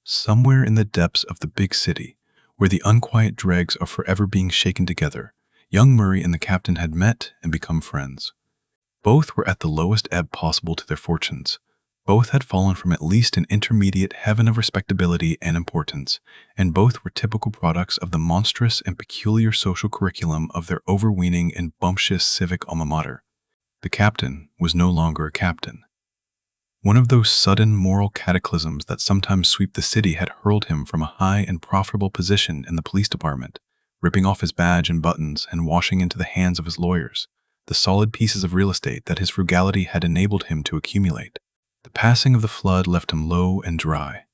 Somewhere in the depths of the big city, where the unquiet dregs are forever being shaken together, young Murray and the captain had met and become friends. Both were at the lowest ebb possible to their fortunes. Both had fallen from at least an intermediate heaven of respectability and importance, and both were typical products of the monstrous and peculiar social curriculum of their overweening and bumptious civic alma mater. The captain was no longer a captain. One of those sudden moral cataclysms that sometimes sweep the city had hurled him from a high and profitable position in the police department, ripping off his badge and buttons and washing into the hands of his lawyers the solid pieces of real estate that his frugality had enabled him to accumulate. The passing of the flood left him low and dry.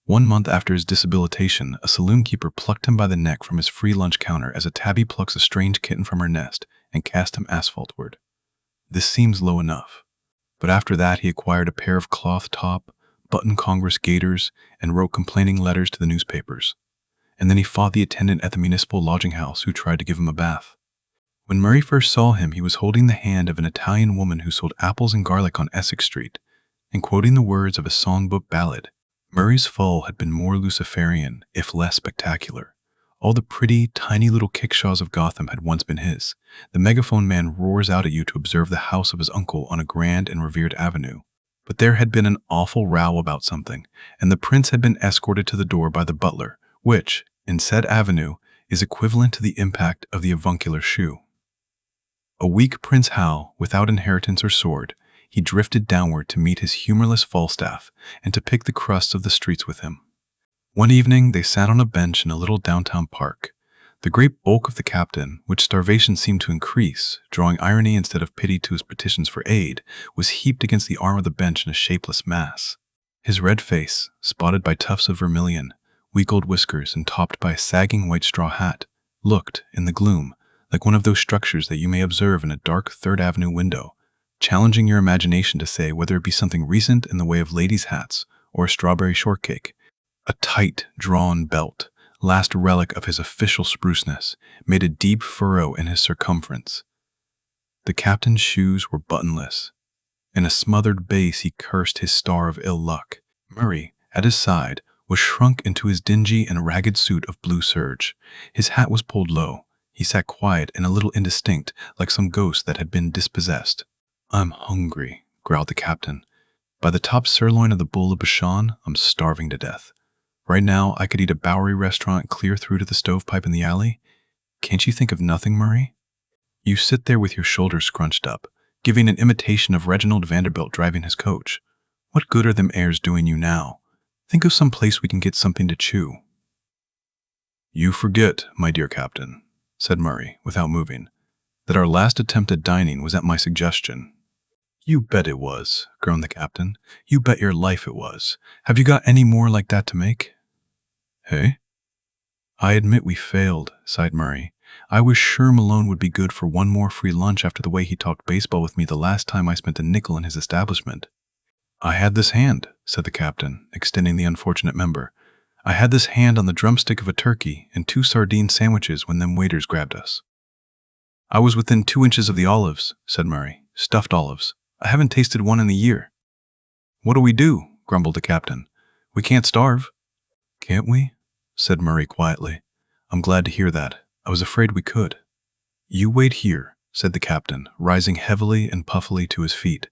1 month after his disabilitation, a saloon keeper plucked him by the neck from his free lunch counter as a tabby plucks a strange kitten from her nest and cast him asphaltward. This seems low enough. But after that he acquired a pair of cloth top, button Congress gaiters, and wrote complaining letters to the newspapers. And then he fought the attendant at the municipal lodging house who tried to give him a bath. When Murray first saw him, he was holding the hand of an Italian woman who sold apples and garlic on Essex Street, and quoting the words of a songbook ballad. Murray's fall had been more Luciferian, if less spectacular. All the pretty, tiny little kickshaws of Gotham had once been his. The megaphone man roars out at you to observe the house of his uncle on a grand and revered avenue. But there had been an awful row about something, and the prince had been escorted to the door by the butler, which, in said avenue, is equivalent to the impact of the avuncular shoe. A weak Prince Hal, without inheritance or sword, he drifted downward to meet his humorless Falstaff and to pick the crusts of the streets with him. One evening they sat on a bench in a little downtown park. The great bulk of the captain, which starvation seemed to increase, drawing irony instead of pity to his petitions for aid, was heaped against the arm of the bench in a shapeless mass. His red face, spotted by tufts of vermilion, weak old whiskers, and topped by a sagging white straw hat, looked, in the gloom, like one of those structures that you may observe in a dark Third Avenue window, challenging your imagination to say whether it be something recent in the way of ladies' hats or a strawberry shortcake. A tight, drawn belt, last relic of his official spruceness, made a deep furrow in his circumference. The captain's shoes were buttonless. In a smothered bass he cursed his star of ill luck. Murray, at his side, was shrunk into his dingy and ragged suit of blue serge. His hat was pulled low. He sat quiet and a little indistinct, like some ghost that had been dispossessed. "I'm hungry," growled the captain. "By the top sirloin of the bull of Bashan, I'm starving to death. Right now, I could eat a Bowery restaurant clear through to the stovepipe in the alley. Can't you think of nothing, Murray? You sit there with your shoulders scrunched up, giving an imitation of Reginald Vanderbilt driving his coach. What good are them airs doing you now? Think of some place we can get something to chew." "You forget, my dear captain," said Murray, without moving, "that our last attempt at dining was at my suggestion." "You bet it was," groaned the captain. "You bet your life it was. Have you got any more like that to make?" "Hey?" "I admit we failed," sighed Murray. "I was sure Malone would be good for one more free lunch after the way he talked baseball with me the last time I spent a nickel in his establishment." "I had this hand," said the captain, extending the unfortunate member. "I had this hand on the drumstick of a turkey and 2 sardine sandwiches when them waiters grabbed us." "I was within 2 inches of the olives," said Murray. "Stuffed olives. I haven't tasted one in a year." "What do we do?" grumbled the captain. "We can't starve." "Can't we?" said Murray quietly. "I'm glad to hear that. I was afraid we could." "You wait here," said the captain, rising heavily and puffily to his feet.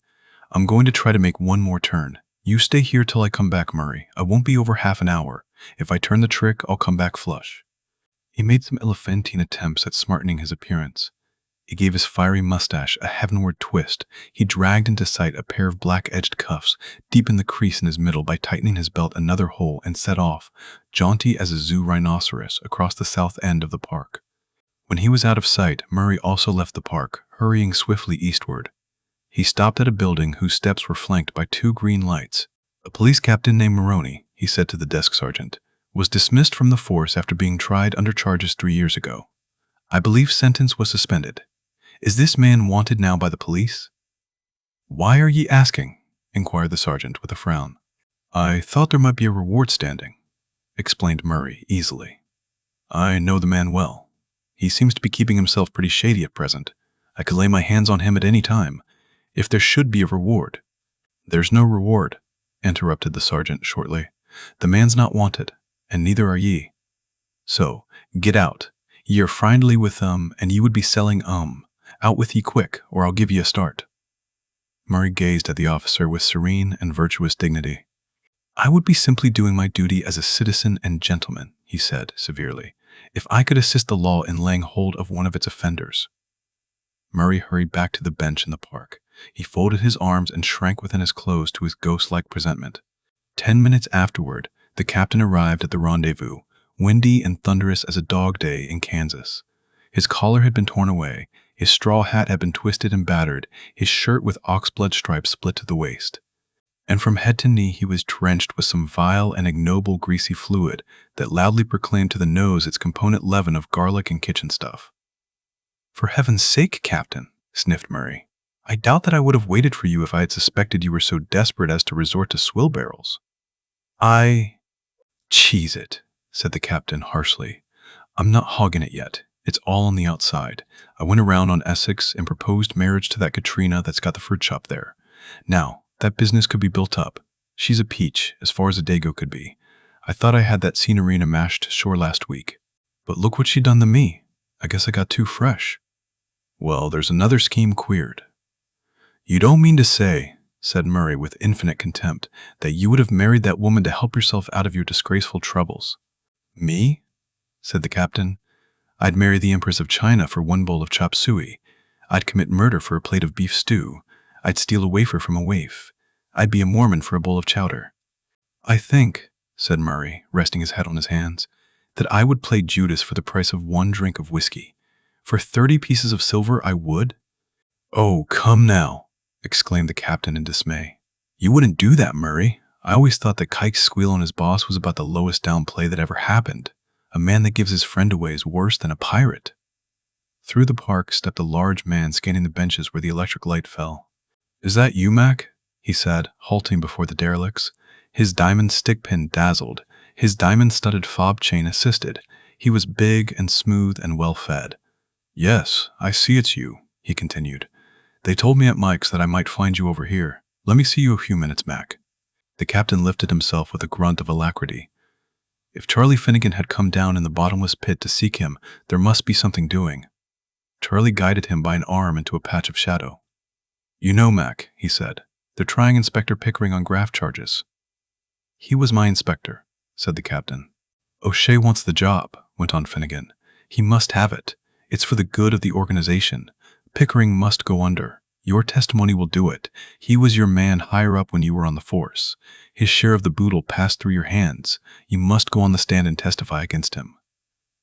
"I'm going to try to make one more turn. You stay here till I come back, Murray. I won't be over half an hour. If I turn the trick, I'll come back flush." He made some elephantine attempts at smartening his appearance. He gave his fiery mustache a heavenward twist. He dragged into sight a pair of black-edged cuffs, deepened the crease in his middle by tightening his belt another hole, and set off, jaunty as a zoo rhinoceros, across the south end of the park. When he was out of sight, Murray also left the park, hurrying swiftly eastward. He stopped at a building whose steps were flanked by 2 green lights. "A police captain named Maroney," he said to the desk sergeant, "was dismissed from the force after being tried under charges 3 years ago. I believe sentence was suspended. Is this man wanted now by the police?" "Why are ye asking?" inquired the sergeant with a frown. "I thought there might be a reward standing," explained Murray easily. "I know the man well. He seems to be keeping himself pretty shady at present. I could lay my hands on him at any time. If there should be a reward—" "There's no reward," interrupted the sergeant shortly. The man's not wanted, and neither are ye. So, get out. Ye are friendly with and ye would be selling Out with ye quick, or I'll give ye a start." Murray gazed at the officer with serene and virtuous dignity. "I would be simply doing my duty as a citizen and gentleman," he said severely, "if I could assist the law in laying hold of one of its offenders." Murray hurried back to the bench in the park. He folded his arms and shrank within his clothes to his ghost-like presentment. 10 minutes afterward, the captain arrived at the rendezvous, windy and thunderous as a dog day in Kansas. His collar had been torn away, his straw hat had been twisted and battered, his shirt with oxblood stripes split to the waist. And from head to knee he was drenched with some vile and ignoble greasy fluid that loudly proclaimed to the nose its component leaven of garlic and kitchen stuff. "For heaven's sake, Captain," sniffed Murray, "I doubt that I would have waited for you if I had suspected you were so desperate as to resort to swill barrels." "Cheese it," said the captain harshly. "I'm not hogging it yet. It's all on the outside. I went around on Essex and proposed marriage to that Katrina that's got the fruit shop there. Now, that business could be built up. She's a peach, as far as a dago could be. I thought I had that Senorina mashed ashore last week. But look what she done to me. I guess I got too fresh. Well, there's another scheme queered." "You don't mean to say," said Murray with infinite contempt, "that you would have married that woman to help yourself out of your disgraceful troubles?" "Me?" said the captain. "I'd marry the Empress of China for one bowl of chop suey. I'd commit murder for a plate of beef stew. I'd steal a wafer from a waif. I'd be a Mormon for a bowl of chowder." "I think," said Murray, resting his head on his hands, "that I would play Judas for the price of one drink of whiskey. For 30 pieces of silver I would." "Oh, come now," exclaimed the captain in dismay. "You wouldn't do that, Murray. I always thought that Kike's squeal on his boss was about the lowest down play that ever happened. A man that gives his friend away is worse than a pirate." Through the park stepped a large man scanning the benches where the electric light fell. "Is that you, Mac?" he said, halting before the derelicts. His diamond stick-pin dazzled. His diamond-studded fob chain assisted. He was big and smooth and well-fed. "Yes, I see it's you," he continued. "They told me at Mike's that I might find you over here. Let me see you a few minutes, Mac." The captain lifted himself with a grunt of alacrity. If Charlie Finnegan had come down in the bottomless pit to seek him, there must be something doing. Charlie guided him by an arm into a patch of shadow. "You know, Mac," he said, "they're trying Inspector Pickering on graft charges." "He was my inspector," said the captain. "O'Shea wants the job," went on Finnegan. "He must have it. It's for the good of the organization. Pickering must go under. Your testimony will do it. He was your man higher up when you were on the force. His share of the boodle passed through your hands. You must go on the stand and testify against him."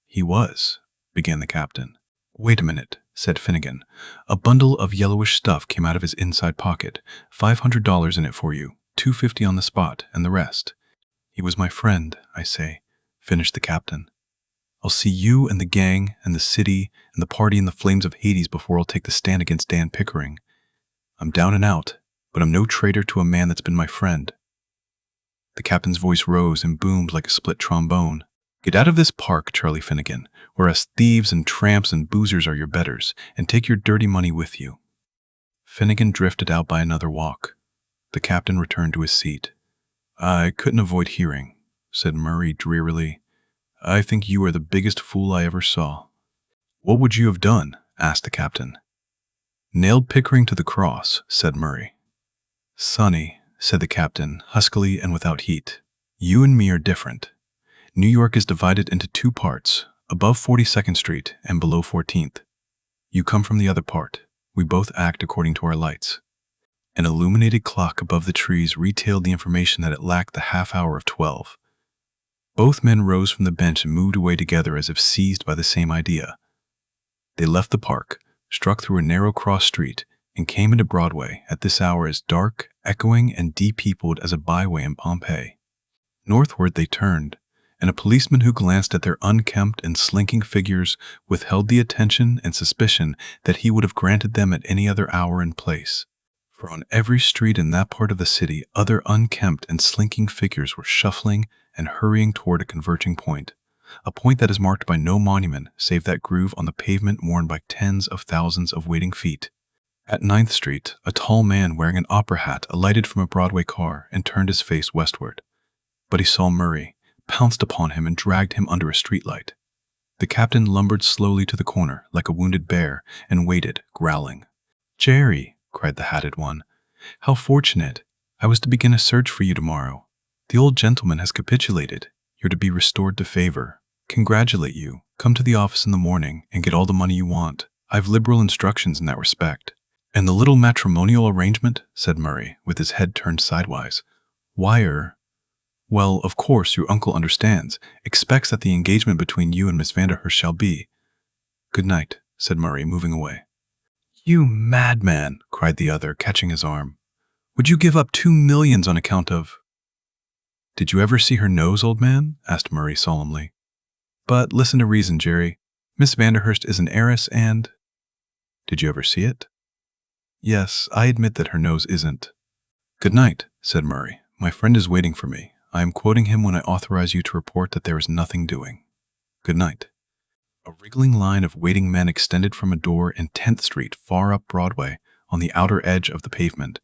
"He was," began the captain. "Wait a minute," said Finnegan. A bundle of yellowish stuff came out of his inside pocket. $500 in it for you, $250 on the spot, and the rest. "He was my friend, I say," finished the captain. "I'll see you and the gang and the city and the party in the flames of Hades before I'll take the stand against Dan Pickering. I'm down and out, but I'm no traitor to a man that's been my friend." The captain's voice rose and boomed like a split trombone. "Get out of this park, Charlie Finnegan, where us thieves and tramps and boozers are your betters, and take your dirty money with you." Finnegan drifted out by another walk. The captain returned to his seat. "I couldn't avoid hearing," said Murray drearily. "I think you are the biggest fool I ever saw." "What would you have done?" asked the captain. "Nailed Pickering to the cross," said Murray. "Sonny," said the captain, huskily and without heat, "you and me are different. New York is divided into two parts, above 42nd Street and below 14th. You come from the other part. We both act according to our lights." An illuminated clock above the trees retailed the information that it lacked the half hour of 12. Both men rose from the bench and moved away together as if seized by the same idea. They left the park, struck through a narrow cross street, and came into Broadway at this hour as dark, echoing, and depeopled as a byway in Pompeii. Northward they turned, and a policeman who glanced at their unkempt and slinking figures withheld the attention and suspicion that he would have granted them at any other hour and place. For on every street in that part of the city, other unkempt and slinking figures were shuffling and hurrying toward a converging point, a point that is marked by no monument save that groove on the pavement worn by tens of thousands of waiting feet. At 9th Street, a tall man wearing an opera hat alighted from a Broadway car and turned his face westward. But he saw Murray, pounced upon him, and dragged him under a streetlight. The captain lumbered slowly to the corner, like a wounded bear, and waited, growling. "Jerry," cried the hatted one, "how fortunate! I was to begin a search for you tomorrow. The old gentleman has capitulated. You're to be restored to favor. Congratulate you. Come to the office in the morning and get all the money you want. I've liberal instructions in that respect." "And the little matrimonial arrangement?" said Murray, with his head turned sidewise. "Why, well, of course, your uncle understands, expects that the engagement between you and Miss Vanderhurst shall be." "Good night," said Murray, moving away. "You madman!" cried the other, catching his arm. "Would you give up 2 millions on account of—" "Did you ever see her nose, old man?" asked Murray solemnly. "But listen to reason, Jerry. Miss Vanderhurst is an heiress and—" "Did you ever see it?" "Yes, I admit that her nose isn't." "Good night," said Murray. "My friend is waiting for me. I am quoting him when I authorize you to report that there is nothing doing. Good night." A wriggling line of waiting men extended from a door in 10th Street far up Broadway on the outer edge of the pavement.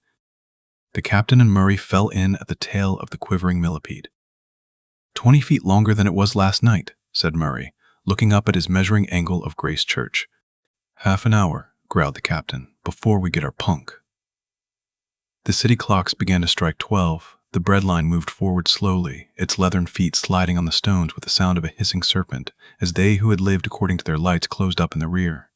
The captain and Murray fell in at the tail of the quivering millipede. 20 feet longer than it was last night," said Murray, looking up at his measuring angle of Grace Church. "Half an hour," growled the captain, "before we get our punk." The city clocks began to strike 12. The breadline moved forward slowly, its leathern feet sliding on the stones with the sound of a hissing serpent, as they who had lived according to their lights closed up in the rear.